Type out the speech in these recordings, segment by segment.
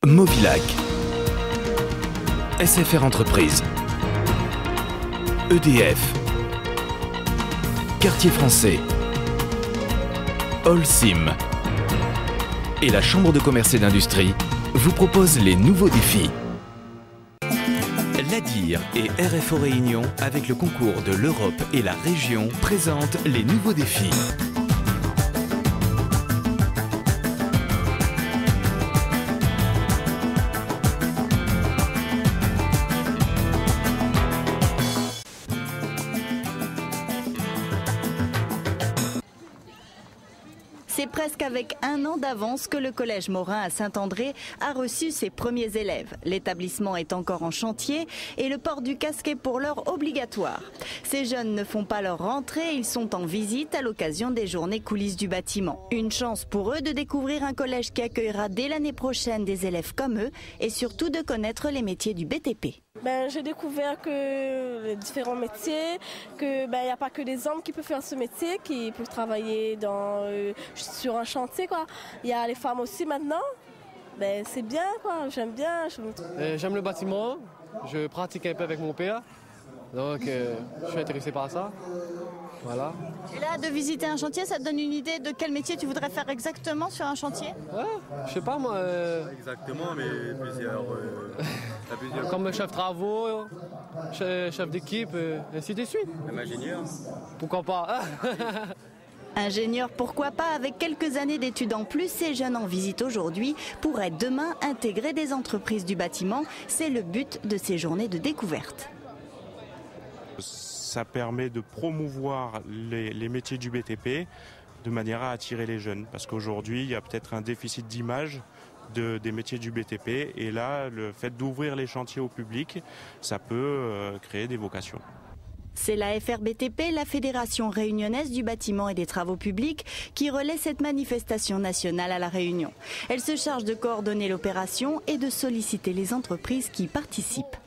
Mobilac, SFR Entreprises, EDF, Quartier Français, Holcim et la Chambre de commerce et d'industrie vous proposent les nouveaux défis. L'ADIR et RFO Réunion, avec le concours de l'Europe et la région, présentent les nouveaux défis. C'est presque avec un an d'avance que le collège Morin à Saint-André a reçu ses premiers élèves. L'établissement est encore en chantier et le port du casque est pour l'heure obligatoire. Ces jeunes ne font pas leur rentrée, ils sont en visite à l'occasion des journées coulisses du bâtiment. Une chance pour eux de découvrir un collège qui accueillera dès l'année prochaine des élèves comme eux et surtout de connaître les métiers du BTP. J'ai découvert que les différents métiers, qu'il n'y a pas que des hommes qui peuvent faire ce métier, qui peuvent travailler sur un chantier, quoi. Il y a les femmes aussi maintenant. C'est bien, quoi. J'aime bien. J'aime le bâtiment, je pratique un peu avec mon père, donc je suis intéressé par ça. Voilà. Et là, de visiter un chantier, ça te donne une idée de quel métier tu voudrais faire exactement sur un chantier? Ouais, je sais pas moi. Exactement, mais plusieurs. Comme chef travaux, chef d'équipe, ainsi de suite. Même ingénieur. Pourquoi pas? Ingénieur, pourquoi pas? Avec quelques années d'études en plus, ces jeunes en visite aujourd'hui pourraient demain intégrer des entreprises du bâtiment. C'est le but de ces journées de découverte. Ça permet de promouvoir les métiers du BTP de manière à attirer les jeunes. Parce qu'aujourd'hui, il y a peut-être un déficit d'image des métiers du BTP. Et là, le fait d'ouvrir les chantiers au public, ça peut créer des vocations. C'est la FRBTP, la Fédération réunionnaise du bâtiment et des travaux publics, qui relaie cette manifestation nationale à La Réunion. Elle se charge de coordonner l'opération et de solliciter les entreprises qui participent.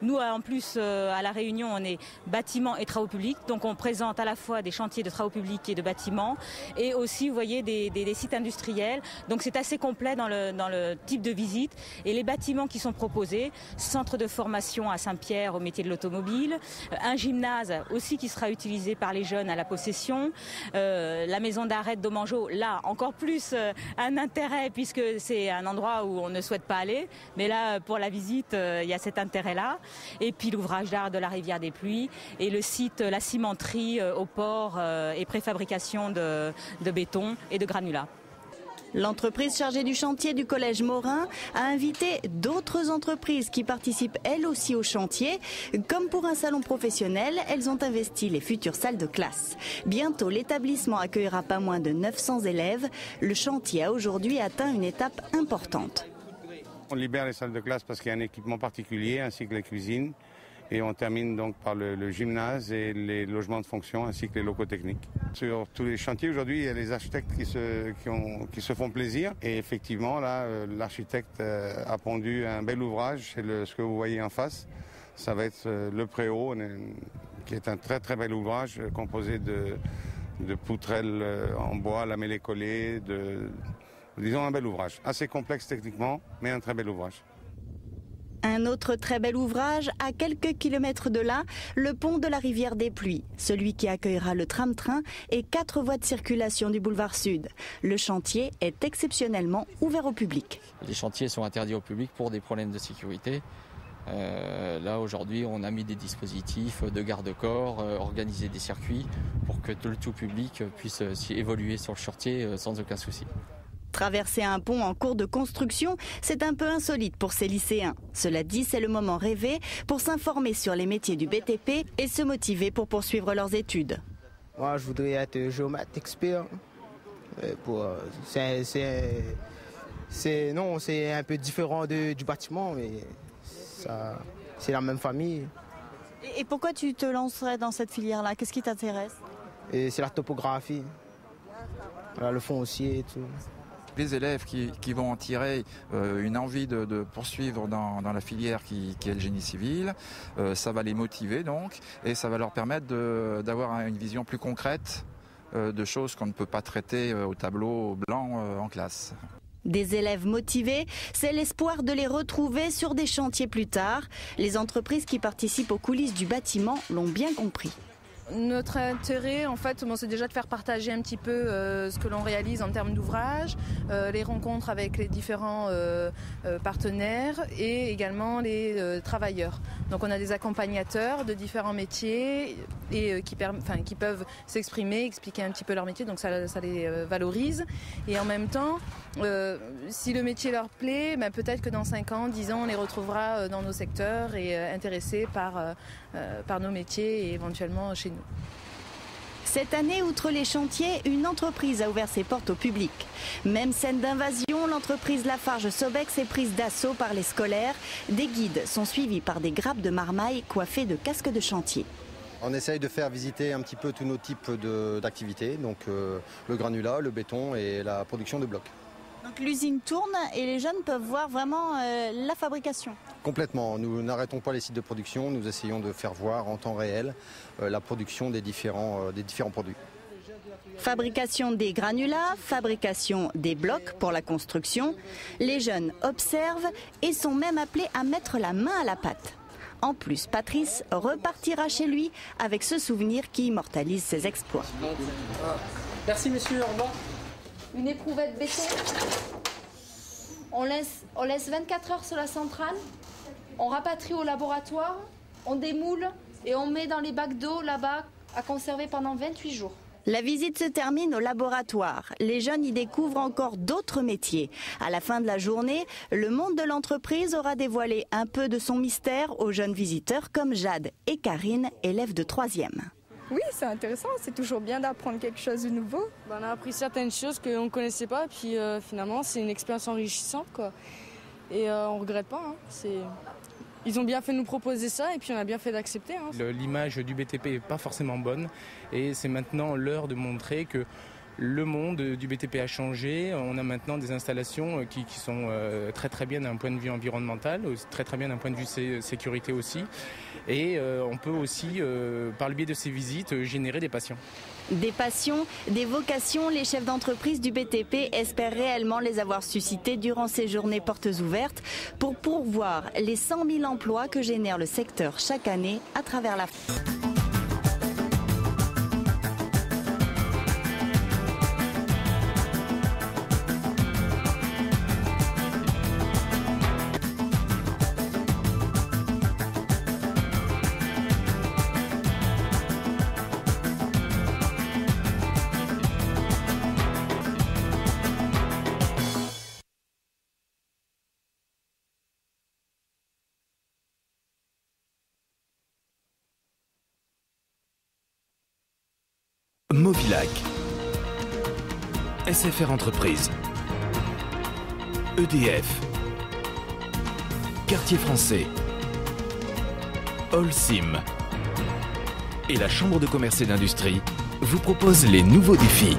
Nous, en plus, à La Réunion, on est bâtiments et travaux publics. Donc, on présente à la fois des chantiers de travaux publics et de bâtiments et aussi, vous voyez, des sites industriels. Donc, c'est assez complet dans le type de visite. Et les bâtiments qui sont proposés, centre de formation à Saint-Pierre au métier de l'automobile, un gymnase aussi qui sera utilisé par les jeunes à la possession, la maison d'arrêt de Domangeau, là, encore plus un intérêt puisque c'est un endroit où on ne souhaite pas aller. Mais là, pour la visite, il y a cet intérêt-là. Et puis l'ouvrage d'art de la rivière des Pluies et le site, la cimenterie au port et préfabrication de béton et de granulats. L'entreprise chargée du chantier du collège Morin a invité d'autres entreprises qui participent elles aussi au chantier. Comme pour un salon professionnel, elles ont investi les futures salles de classe. Bientôt, l'établissement accueillera pas moins de 900 élèves. Le chantier a aujourd'hui atteint une étape importante. On libère les salles de classe parce qu'il y a un équipement particulier ainsi que les cuisines et on termine donc par le gymnase et les logements de fonction ainsi que les locaux techniques. Sur tous les chantiers aujourd'hui, il y a les architectes qui se font plaisir et effectivement là, l'architecte a pondu un bel ouvrage, c'est ce que vous voyez en face. Ça va être le Préau qui est un très très bel ouvrage composé de poutrelles en bois, lamellées collées, disons un bel ouvrage, assez complexe techniquement, mais un très bel ouvrage. Un autre très bel ouvrage, à quelques kilomètres de là, le pont de la rivière des Pluies, celui qui accueillera le tram-train et 4 voies de circulation du boulevard Sud. Le chantier est exceptionnellement ouvert au public. Les chantiers sont interdits au public pour des problèmes de sécurité. Là aujourd'hui on a mis des dispositifs de garde-corps, organisé des circuits pour que le tout public puisse évoluer sur le chantier sans aucun souci. Traverser un pont en cours de construction, c'est un peu insolite pour ces lycéens. Cela dit, c'est le moment rêvé pour s'informer sur les métiers du BTP et se motiver pour poursuivre leurs études. Moi, je voudrais être géomètre expert. C'est un peu différent du bâtiment, mais c'est la même famille. Et pourquoi tu te lancerais dans cette filière-là? Qu'est-ce qui t'intéresse? C'est la topographie, voilà, le foncier et tout. Les élèves qui vont en tirer une envie de poursuivre dans la filière qui est le génie civil, ça va les motiver donc et ça va leur permettre d'avoir une vision plus concrète de choses qu'on ne peut pas traiter au tableau blanc en classe. Des élèves motivés, c'est l'espoir de les retrouver sur des chantiers plus tard. Les entreprises qui participent aux coulisses du bâtiment l'ont bien compris. Notre intérêt, en fait, c'est déjà de faire partager un petit peu ce que l'on réalise en termes d'ouvrages, les rencontres avec les différents partenaires et également les travailleurs. Donc on a des accompagnateurs de différents métiers et qui peuvent s'exprimer, expliquer un petit peu leur métier, donc ça les valorise. Et en même temps, si le métier leur plaît, peut-être que dans 5 ans, 10 ans, on les retrouvera dans nos secteurs et intéressés par nos métiers et éventuellement chez nous. Cette année, outre les chantiers, une entreprise a ouvert ses portes au public. Même scène d'invasion, l'entreprise Lafarge-Sobex est prise d'assaut par les scolaires. Des guides sont suivis par des grappes de marmaille coiffées de casques de chantier. On essaye de faire visiter un petit peu tous nos types d'activités, donc le granulat, le béton et la production de blocs. Donc l'usine tourne et les jeunes peuvent voir vraiment la fabrication. Complètement. Nous n'arrêtons pas les sites de production. Nous essayons de faire voir en temps réel la production des différents produits. Fabrication des granulats, fabrication des blocs pour la construction. Les jeunes observent et sont même appelés à mettre la main à la pâte. En plus, Patrice repartira chez lui avec ce souvenir qui immortalise ses exploits. Merci monsieur, au revoir. Une éprouvette béton. On laisse 24 heures sur la centrale, on rapatrie au laboratoire, on démoule et on met dans les bacs d'eau là-bas à conserver pendant 28 jours. La visite se termine au laboratoire. Les jeunes y découvrent encore d'autres métiers. À la fin de la journée, le monde de l'entreprise aura dévoilé un peu de son mystère aux jeunes visiteurs comme Jade et Karine, élèves de 3e. Oui, c'est intéressant, c'est toujours bien d'apprendre quelque chose de nouveau. On a appris certaines choses qu'on ne connaissait pas, et puis finalement c'est une expérience enrichissante, quoi. Et on ne regrette pas. Ils ont bien fait de nous proposer ça, et puis on a bien fait d'accepter. L'image du BTP n'est pas forcément bonne, et c'est maintenant l'heure de montrer que le monde du BTP a changé. On a maintenant des installations qui sont très très bien d'un point de vue environnemental, très très bien d'un point de vue sécurité aussi. Et on peut aussi, par le biais de ces visites, générer des passions. Des passions, des vocations, les chefs d'entreprise du BTP espèrent réellement les avoir suscitées durant ces journées portes ouvertes pour pourvoir les 100 000 emplois que génère le secteur chaque année à travers la France. Mobilac, SFR Entreprises, EDF, Quartier Français, Holcim et la Chambre de commerce et d'industrie vous proposent les nouveaux défis.